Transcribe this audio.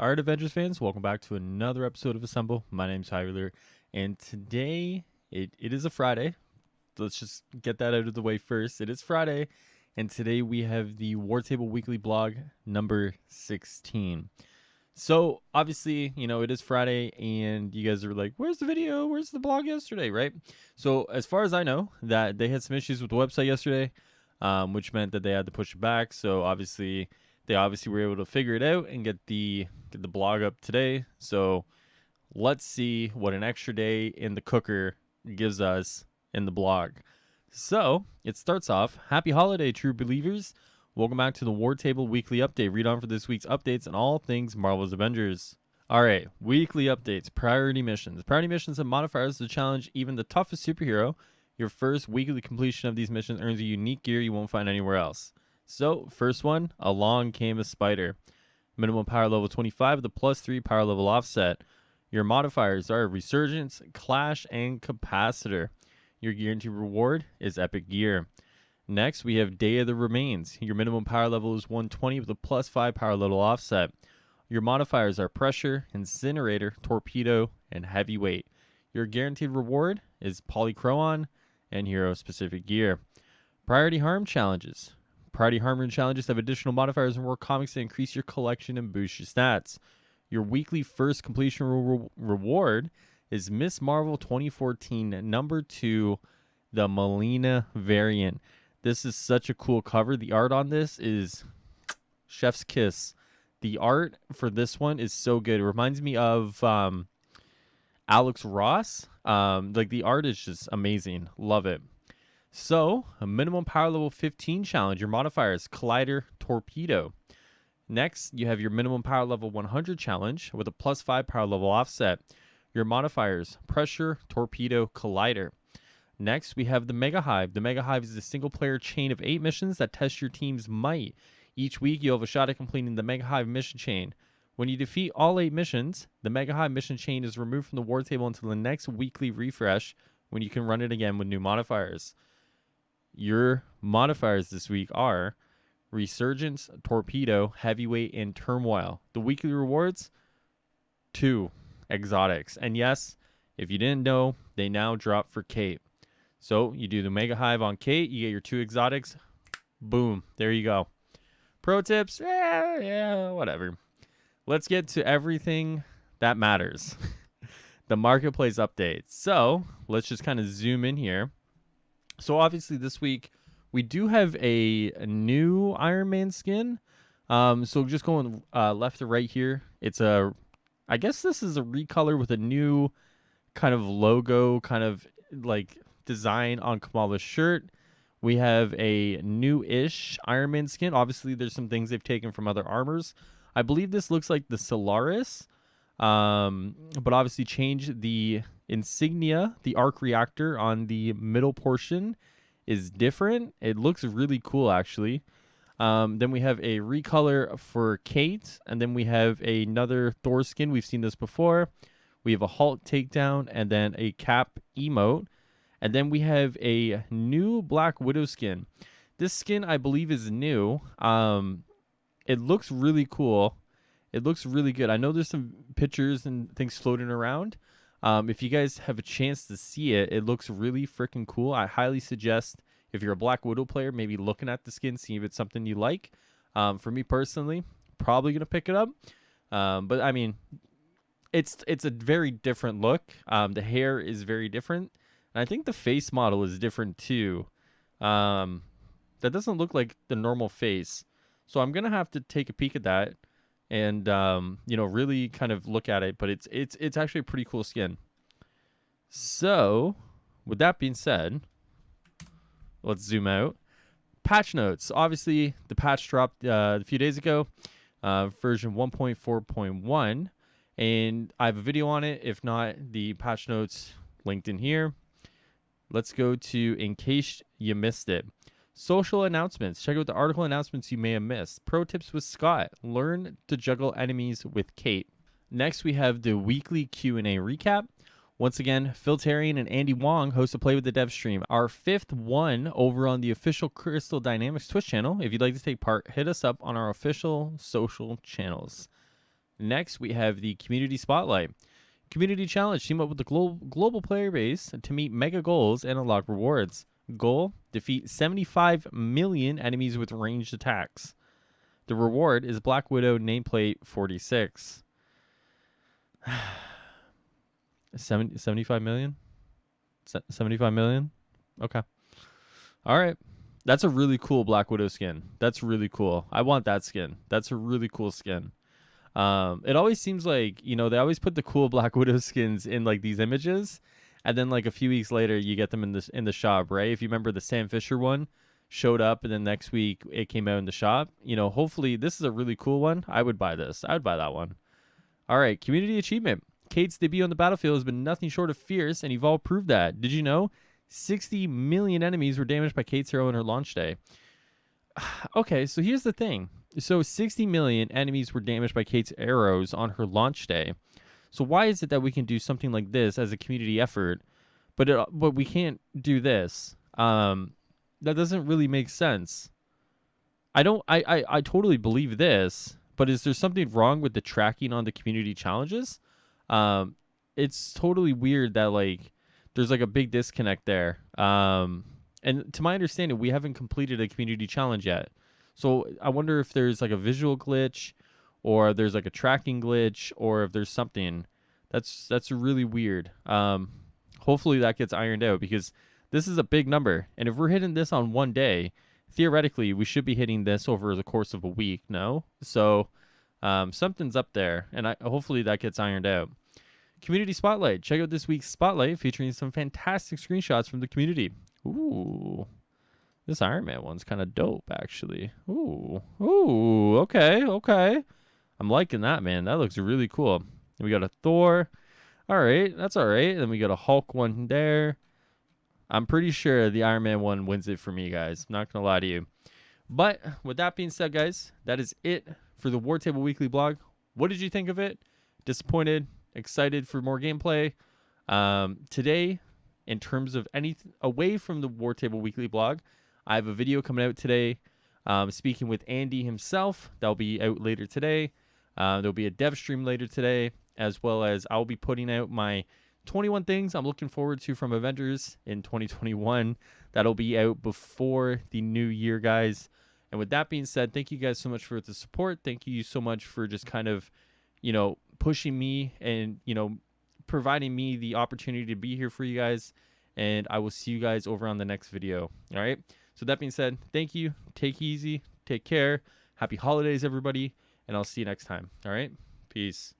Alright, Avengers fans, welcome back to another episode of Assemble. My name's Tyler, and today it is a Friday. Let's just get that out of the way first. It is Friday, and today we have the War Table Weekly Blog number 16. So, obviously, it is Friday, and you guys are like, where's the video? Where's the blog yesterday, right? So, as far as I know, that they had some issues with the website yesterday, which meant that they had to push it back. So, they obviously were able to figure it out and get the blog up today. So let's see what an extra day in the cooker gives us in the blog. So it starts off, happy holiday, true believers. Welcome back to the War Table Weekly Update. Read on for this week's updates and all things Marvel's Avengers. All right, weekly updates, priority missions. Priority missions have modifiers to challenge even the toughest superhero. Your first weekly completion of these missions earns you unique gear you won't find anywhere else. So, first one, along came a spider. Minimum power level 25 with a +3 power level offset. Your modifiers are Resurgence, Clash, and Capacitor. Your guaranteed reward is Epic Gear. Next, we have Day of the Remains. Your minimum power level is 120 with a +5 power level offset. Your modifiers are Pressure, Incinerator, Torpedo, and Heavyweight. Your guaranteed reward is Polychron and Hero-specific gear. Priority Harm Challenges. Priority Harm challenges have additional modifiers and more comics to increase your collection and boost your stats. Your weekly first completion reward is Miss Marvel 2014 number 2, the Melina variant. This is such a cool cover. The art on this is chef's kiss. The art for this one is so good. It reminds me of Alex Ross. The art is just amazing. Love it. So, a minimum power level 15 challenge. Your modifiers, Collider, Torpedo. Next, you have your minimum power level 100 challenge with a +5 power level offset. Your modifiers, Pressure, Torpedo, Collider. Next, we have the Mega Hive. The Mega Hive is a single-player chain of 8 missions that test your team's might. Each week, you'll have a shot at completing the Mega Hive mission chain. When you defeat all 8 missions, the Mega Hive mission chain is removed from the War Table until the next weekly refresh, when you can run it again with new modifiers. Your modifiers this week are Resurgence, Torpedo, Heavyweight, and Turmoil. The weekly rewards, 2 exotics. And yes, if you didn't know, they now drop for Kate. So you do the Mega Hive on Kate, you get your 2 exotics. Boom, there you go. Pro tips, whatever. Let's get to everything that matters. The marketplace updates. So let's just kind of zoom in here. So obviously this week we do have a new Iron Man skin. So just going left to right here, I guess this is a recolor with a new kind of logo, kind of like design on Kamala's shirt. We have a new-ish Iron Man skin. Obviously there's some things they've taken from other armors. I believe this looks like the Solaris, but obviously changed the insignia. The arc reactor on the middle portion is different. It looks really cool, actually. Then we have a recolor for Kate, and then we have another Thor skin. We've seen this before. We have a Hulk takedown, and then a Cap emote, and then we have a new Black Widow skin. This skin, I believe, is new. It looks really cool. It looks really good. I know there's some pictures and things floating around. If you guys have a chance to see it, it looks really freaking cool. I highly suggest, if you're a Black Widow player, maybe looking at the skin, see if it's something you like. For me personally, probably going to pick it up. But I mean, it's a very different look. The hair is very different. And I think the face model is different too. That doesn't look like the normal face. So I'm going to have to take a peek at that and really kind of look at it, but it's actually a pretty cool skin. So, with that being said, let's zoom out. Patch notes. Obviously, the patch dropped a few days ago, version 1.4.1, and I have a video on it. If not, the patch notes linked in here. Let's go to in case you missed it. Social announcements. Check out the article announcements you may have missed. Pro tips with Scott. Learn to juggle enemies with Kate. Next, we have the weekly Q&A recap. Once again, Phil Tarian and Andy Wong host a Play with the Dev stream. Our 5th one over on the official Crystal Dynamics Twitch channel. If you'd like to take part, hit us up on our official social channels. Next, we have the Community Spotlight. Community Challenge. Team up with the global player base to meet mega goals and unlock rewards. Goal: defeat 75 million enemies with ranged attacks. The reward is Black Widow nameplate 46. 75 million? 75 million? Okay. All right. That's a really cool Black Widow skin. That's really cool. I want that skin. That's a really cool skin. It always seems like, you know, they always put the cool Black Widow skins in like these images, and then like a few weeks later you get them in the shop, right? If you remember the Sam Fisher one showed up and then next week it came out in the shop. You know, hopefully this is a really cool one. I would buy this. I would buy that one. All right, community achievement. Kate's debut on the battlefield has been nothing short of fierce, and you've all proved that. Did you know 60 million enemies were damaged by Kate's hero on her launch day? Okay, so here's the thing. So 60 million enemies were damaged by Kate's arrows on her launch day. So why is it that we can do something like this as a community effort, but we can't do this? That doesn't really make sense. I totally believe this, but is there something wrong with the tracking on the community challenges? It's totally weird that like there's like a big disconnect there. And to my understanding, we haven't completed a community challenge yet. So I wonder if there's like a visual glitch, or there's like a tracking glitch, or if there's something that's really weird. Hopefully that gets ironed out, because this is a big number, and if we're hitting this on one day, theoretically we should be hitting this over the course of a week. No, so something's up there, and hopefully that gets ironed out. Community Spotlight. Check out this week's Spotlight featuring some fantastic screenshots from the community. Ooh. This Iron Man one's kind of dope, actually. Ooh. Ooh, okay, okay. I'm liking that, man. That looks really cool. And we got a Thor. All right, that's all right. Then we got a Hulk one there. I'm pretty sure the Iron Man one wins it for me, guys. I'm not going to lie to you. But with that being said, guys, that is it for the War Table Weekly blog. What did you think of it? Disappointed? Excited for more gameplay? Today, in terms of anything away from the War Table Weekly blog, I have a video coming out today, speaking with Andy himself. That'll be out later today. There'll be a dev stream later today, as well as I'll be putting out my 21 things I'm looking forward to from Avengers in 2021. That'll be out before the new year, guys. And with that being said, thank you guys so much for the support. Thank you so much for just kind of, you know, pushing me and, you know, providing me the opportunity to be here for you guys. And I will see you guys over on the next video. All right. So that being said, thank you. Take it easy. Take care. Happy holidays, everybody. And I'll see you next time. All right. Peace.